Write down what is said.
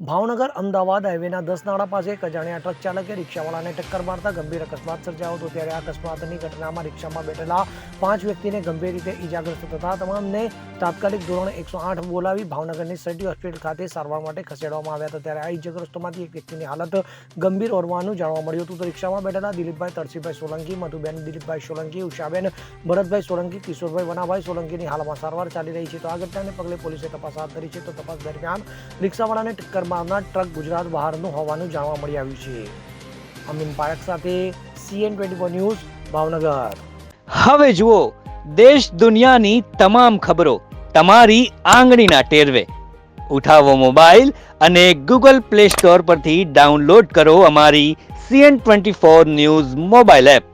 ભાવનગર અમદાવાદ હાઈવેના 10 નાળા પાસે એક અજાણ્યા ટ્રક ચાલકે રિક્ષાવાળાને ટક્કર મારતા ગંભીર અકસ્માત સર્જાયો હતો। ત્યારે આ અકસ્માતની ઘટનામાં રિક્ષામાં બેઠેલા 5 વ્યક્તિને ગંભીર રીતે ઈજાગ્રસ્ત થતા તમામને તાત્કાલિક ધોરણે 108 બોલાવી ભાવનગરની સિટી હોસ્પિટલ ખાતે સારવાર માટે ખસેડવામાં આવ્યા હતા। ત્યારે આ ઈજાગ્રસ્તોમાંથી એક વ્યક્તિની હાલત ગંભીર હોવાનું જાણવા મળ્યું હતું। તો રિક્ષામાં બેઠેલા દિલીપભાઈ તરસીભાઈ સોલંકી, મધુબેન દિલીપભાઈ સોલંકી, ઉષાબેન ભરતભાઈ સોલંકી, કિશોરભાઈ વનાભાઈ સોલંકીની હાલમાં સારવાર ચાલી રહી છે। તો આ ઘટનાને પગલે પોલીસે તપાસ હાથ ધરી છે। તો તપાસ દરમિયાન રિક્ષાવાળાને ટક્કર મારનાર ટ્રક ગુજરાત બહારનું હોવાનું જાણવા મળી આવ્યું છે। અમીન પાયક સાથે CN24 ન્યૂઝ ભાવનગર। હવે જુઓ દેશ દુનિયાની તમામ ખબરો તમારી આંગળીના ટેરવે। ઉઠાવો મોબાઈલ અને Google Play Store પરથી ડાઉનલોડ કરો અમારી CN24 ન્યૂઝ મોબાઈલ એપ।